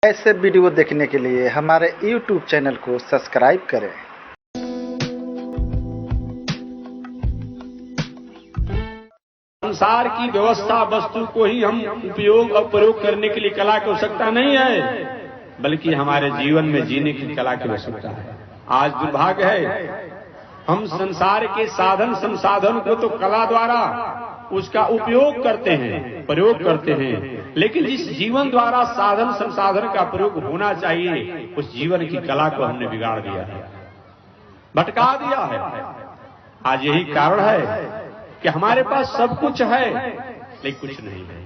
ऐसे वीडियो देखने के लिए हमारे YouTube चैनल को सब्सक्राइब करें। संसार की व्यवस्था वस्तु को ही हम उपयोग और प्रयोग करने के लिए कला की आवश्यकता नहीं है, बल्कि हमारे जीवन में जीने की कला की आवश्यकता है। आज दुर्भाग्य है, हम संसार के साधन संसाधन को तो कला द्वारा उसका उपयोग करते हैं, प्रयोग करते हैं, लेकिन जिस जीवन द्वारा साधन संसाधन का प्रयोग होना चाहिए उस जीवन की कला को हमने बिगाड़ दिया है, भटका दिया है। आज यही कारण है कि हमारे पास सब कुछ है लेकिन कुछ नहीं है।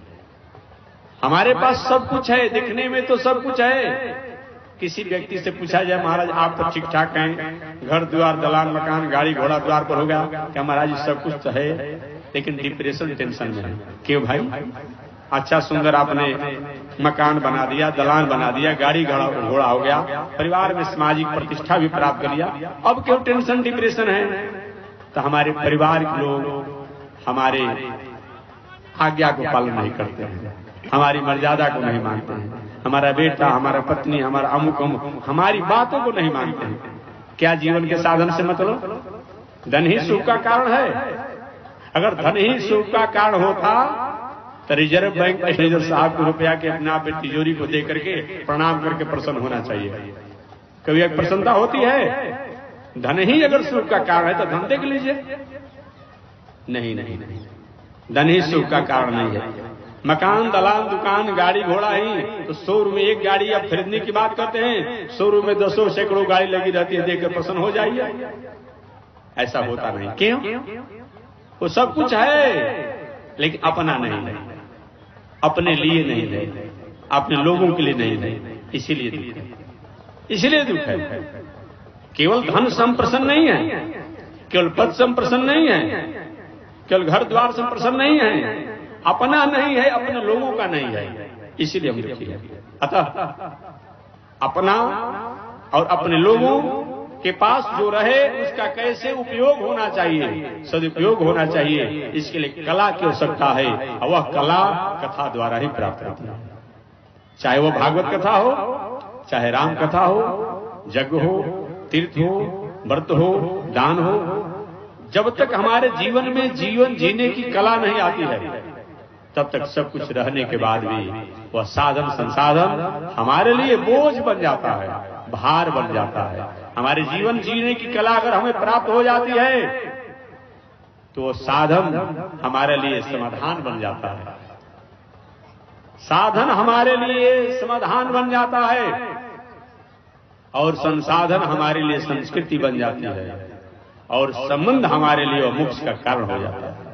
हमारे पास सब कुछ है, दिखने में तो सब कुछ है। किसी व्यक्ति से पूछा जाए, महाराज आप तो ठीक ठाक हैं, घर द्वार दलान मकान गाड़ी घोड़ा द्वार पर होगा क्या? महाराज सब कुछ तो है, लेकिन डिप्रेशन टेंशन में है। क्यों भाई? अच्छा सुंदर आपने मकान बना दिया, दलान बना दिया, गाड़ी घोड़ा हो गया, परिवार में सामाजिक प्रतिष्ठा भी प्राप्त कर लिया, अब क्यों टेंशन डिप्रेशन है? तो हमारे परिवार के लोग हमारे आज्ञा को पालन नहीं करते हैं, हमारी मर्यादा को नहीं मानते हैं, हमारा बेटा हमारा पत्नी हमारा अमुक अमुक हमारी बातों को नहीं मानते हैं। क्या जीवन के साधन से मतलब? धन ही सुख का कारण है। अगर धन ही सुख का कारण होता तो रिजर्व बैंक मैनेजर साहब को रुपया के अपने आप तिजोरी को दे करके प्रणाम करके प्रसन्न होना चाहिए। कभी एक प्रसन्नता होती है? धन ही अगर सुख का कारण है तो धन देख लीजिए। नहीं नहीं नहीं, धन ही सुख का कारण नहीं है। मकान दलान दुकान गाड़ी घोड़ा ही तो शोरूम में एक गाड़ी आप खरीदने की बात करते हैं, शोरूम में दसों सैकड़ों गाड़ी लगी रहती है, देखकर प्रसन्न हो जाइए। ऐसा होता नहीं। क्यों? वो सब कुछ है लेकिन अपना नहीं है, अपने लिए नहीं है, अपने लोगों के लिए नहीं है, इसीलिए दुख है। इसीलिए दुख है। केवल धन से हम प्रसन्न नहीं है, केवल पद से हम प्रसन्न नहीं है, केवल घर द्वार से प्रसन्न नहीं है, अपना नहीं है, अपने लोगों का नहीं है, इसीलिए हम दुखी है। अतः अपना और अपने लोगों के पास जो रहे उसका कैसे उपयोग होना चाहिए, सदुपयोग होना चाहिए, इसके लिए कला की आवश्यकता है और वह कला कथा द्वारा ही प्राप्त होती है। चाहे वह भागवत कथा हो, चाहे राम कथा हो, यज्ञ हो, तीर्थ हो, व्रत हो, दान हो, जब तक हमारे जीवन में जीवन जीने की कला नहीं आती है तब तक सब कुछ रहने के बाद भी वह साधन संसाधन हमारे लिए बोझ बन जाता है, भार बन जाता है। हमारे जीवन जीने की कला अगर हमें प्राप्त हो जाती है तो वो साधन हमारे लिए समाधान बन जाता है, साधन हमारे लिए समाधान बन जाता है और संसाधन हमारे लिए संस्कृति बन जाती है और संबंध हमारे लिए मोक्ष का कारण हो जाता है।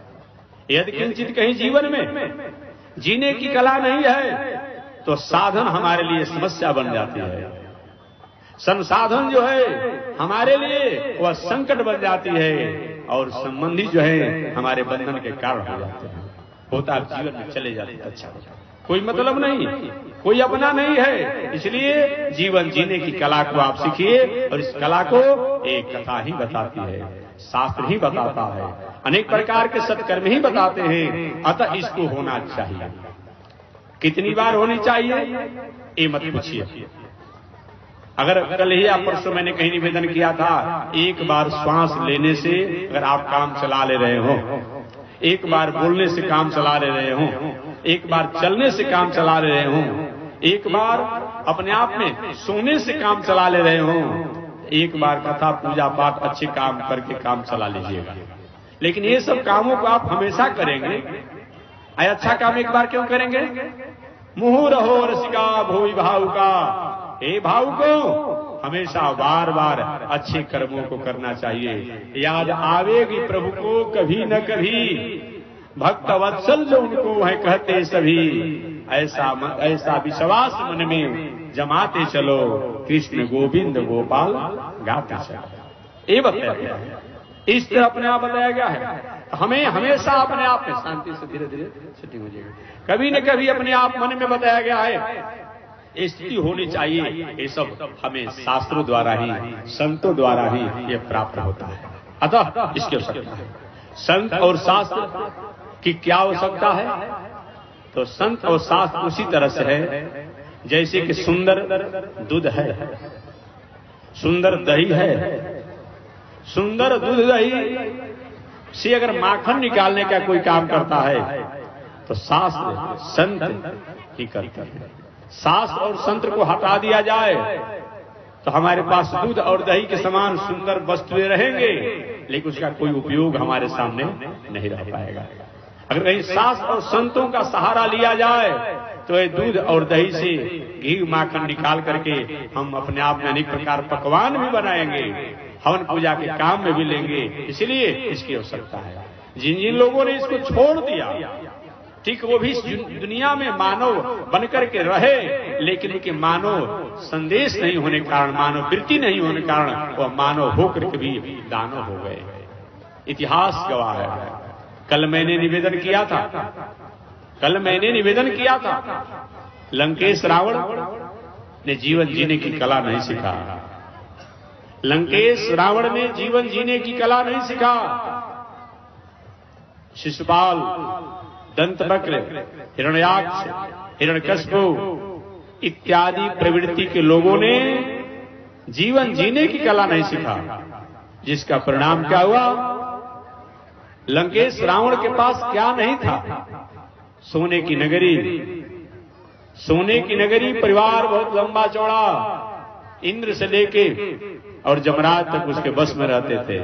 यदि किंचित कहीं जीवन में जीने की कला नहीं है तो साधन हमारे लिए समस्या बन जाती है, संसाधन जो है हमारे लिए वह संकट बन जाती है और संबंधी जो है हमारे बंधन के कारण हो जाते हैं। होता जीवन में चले जाते हैं, अच्छा कोई मतलब नहीं, कोई अपना नहीं है। इसलिए जीवन जीने की कला को आप सीखिए और इस कला को एक कथा ही बताती है, शास्त्र ही बताता है, अनेक प्रकार के सत्कर्म ही बताते हैं। अतः इसको होना चाहिए। कितनी बार होनी चाहिए ये मत पूछिए। अगर कल ही या परसों मैंने कहीं निवेदन किया था, एक बार श्वास लेने से अगर आप काम चला ले रहे हो, एक बार बोलने से काम चला ले रहे हो, एक बार चलने से काम चला ले रहे हो, एक बार अपने आप में सोने से काम चला ले रहे हो, एक बार कथा पूजा पाठ अच्छे काम करके काम चला लीजिएगा। लेकिन ये सब कामों को आप हमेशा करेंगे, अच्छा काम एक बार क्यों करेंगे? मुहु रहो रसिका भोई भाव का, हे भाव को हमेशा बार बार अच्छे कर्मों को करना चाहिए। याद आवेगी प्रभु को कभी न कभी, भक्त वत्सल जो उनको है कहते सभी, ऐसा विश्वास मन में जमाते चलो, कृष्ण गोविंद गोपाल गाते चलो। ये बताया गया है, इस तरह अपने आप बताया गया है। हमें हमेशा अपने आप में शांति से धीरे धीरे सेटिंग हो जाएगी। कभी न कभी अपने आप मन में बताया गया है, स्थिति होनी चाहिए। ये सब हमें शास्त्रों द्वारा ही संतों द्वारा ही ये प्राप्त होता है। अतः इसकी आवश्यकता है। संत और शास्त्र की क्या आवश्यकता है? तो संत और शास्त्र उसी तरह से है जैसे कि सुंदर दूध है, सुंदर दही है, सुंदर दूध दही से अगर माखन निकालने का कोई काम करता है तो शास्त्र संत ही करते हैं। शास्त्र और संत को हटा दिया जाए तो हमारे पास दूध और दही के समान सुंदर वस्तुएं रहेंगे, लेकिन उसका कोई उपयोग हमारे सामने नहीं रह पाएगा। अगर कहीं शास्त्र और संतों का सहारा लिया जाए तो ये दूध और दही से घी माखन निकाल करके हम अपने आप में अनेक प्रकार पकवान भी बनाएंगे, हवन पूजा के काम में भी लेंगे। इसलिए इसकी आवश्यकता है। जिन जिन लोगों ने इसको छोड़ दिया, ठीक वो भी इस दुनिया में मानव बनकर के रहे, लेकिन उनके मानव संदेश नहीं होने के कारण, मानव वृत्ति नहीं होने के कारण वह मानव होकर के भी दानव हो गए। इतिहास गवाह है। कल मैंने निवेदन किया था, लंकेश रावण ने जीवन जीने की कला नहीं सीखा। लंकेश रावण ने जीवन जीने की कला नहीं सीखा। शिशुपाल, दंतवक्र, हिरण्याक्ष, हिरण्यकश्यप इत्यादि प्रवृत्ति के लोगों ने जीवन जीने की कला नहीं सीखा, जिसका परिणाम क्या हुआ? लंकेश रावण के पास क्या नहीं था? सोने की नगरी, परिवार बहुत लंबा चौड़ा, इंद्र से लेके और जमराज तक उसके बस में रहते थे,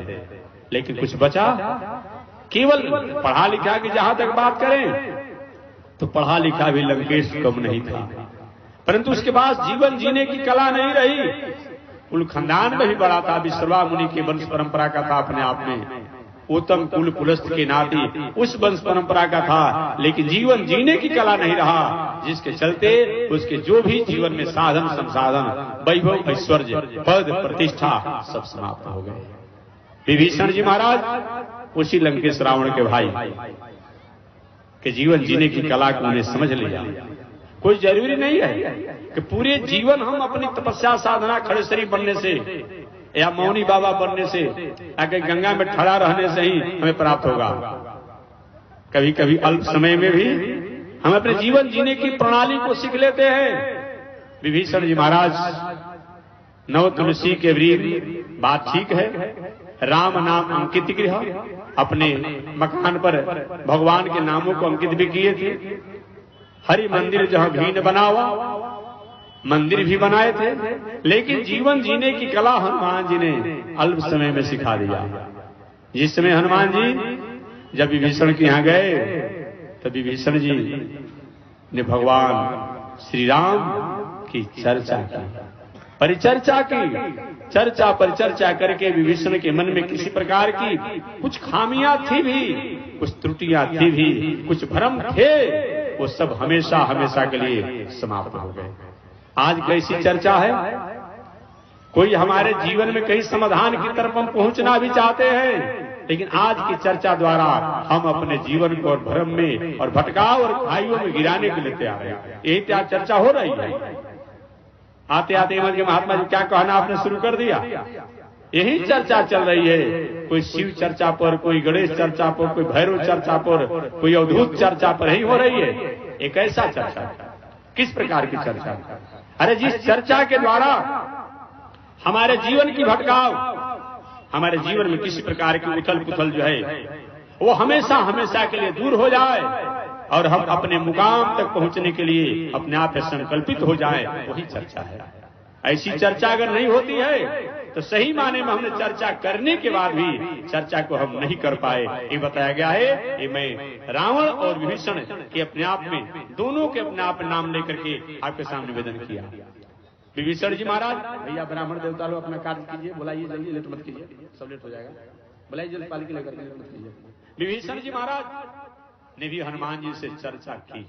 लेकिन कुछ बचा? केवल पढ़ा लिखा की जहां तक बात करें तो पढ़ा लिखा भी लंकेश कम नहीं था, परंतु उसके पास जीवन जीने की कला नहीं रही। कुल खानदान में भी बड़ा था, विश्रवा मुनि की वंश परंपरा का था, अपने आप में उत्तम कुल कुलस्थ के नाते उस वंश परंपरा का था, लेकिन जीवन जीने की कला नहीं रहा, जिसके चलते उसके जो भी जीवन में साधन संसाधन, वैभव, ऐश्वर्य, पद, प्रतिष्ठा सब समाप्त हो गए। विभीषण जी महाराज उसी लंकेश रावण के भाई के जीवन जीने की कला को उन्हें समझ लिया। कोई जरूरी नहीं है कि पूरे जीवन हम अपनी तपस्या साधना खड़ेसरी बनने से या मौनी बाबा बनने से या कहीं गंगा में खड़ा रहने से ही हमें प्राप्त होगा। कभी कभी अल्प समय में भी हम अपने जीवन जीने की प्रणाली को सीख लेते हैं। विभीषण जी महाराज नव तुलसी के वृक्ष, बात ठीक है, राम नाम अंकित गृह, अपने मकान पर भगवान के नामों को अंकित भी किए थे। हरि मंदिर जहां भीन बना हुआ, मंदिर भी बनाए थे, लेकिन जीवन जीने की कला हनुमान जी ने अल्प समय में सिखा दिया। जिस समय हनुमान जी जब विभीषण के यहां गए तो विभीषण जी ने भगवान श्री राम की चर्चा की, परिचर्चा की। चर्चा परिचर्चा करके विभीषण के मन में किसी प्रकार की कुछ खामियां थी भी, कुछ त्रुटियां थी भी, कुछ भ्रम थे, वो सब हमेशा हमेशा के लिए समाप्त हो गए। आज कैसी चर्चा है? कोई हमारे जीवन में कहीं समाधान की तरफ हम पहुंचना भी चाहते हैं, लेकिन आज की चर्चा द्वारा हम अपने जीवन को और भ्रम में और भटकाव और खाइयों में गिराने के लिए तैयार हैं। यही क्या चर्चा हो रही है? आते आते के महात्मा जी क्या कहना आपने शुरू कर दिया? यही चर्चा चल रही है। कोई शिव चर्चा पर, कोई गणेश चर्चा पर, कोई भैरव चर्चा पर, कोई अवधूत चर्चा पर ही हो रही है। एक ऐसा चर्चा, किस प्रकार की चर्चा? अरे जिस चर्चा के द्वारा हमारे जीवन की भटकाव, हमारे जीवन में किसी प्रकार की उथल पुथल जो है वो हमेशा हमेशा के लिए दूर हो जाए और हम अपने मुकाम तक पहुंचने के लिए अपने आप में संकल्पित हो जाएं, वही चर्चा है। ऐसी चर्चा अगर नहीं होती है तो सही माने में हमने चर्चा करने के बाद भी चर्चा को हम नहीं कर पाए। ये बताया गया है। ये मैं रावण और विभीषण के अपने आप में, दोनों के अपने आप नाम लेकर के आपके सामने निवेदन किया। विभीषण जी महाराज, भैया ब्राह्मण देवता लोग अपना कार्य कीजिए, बुलाइए जल्दी, लेट मत कीजिए, सब लेट हो जाएगा, बुलाइए जल्दी, पालकी लेकर के लेट मत कीजिए। विभीषण जी महाराज ने भी हनुमान जी से चर्चा की।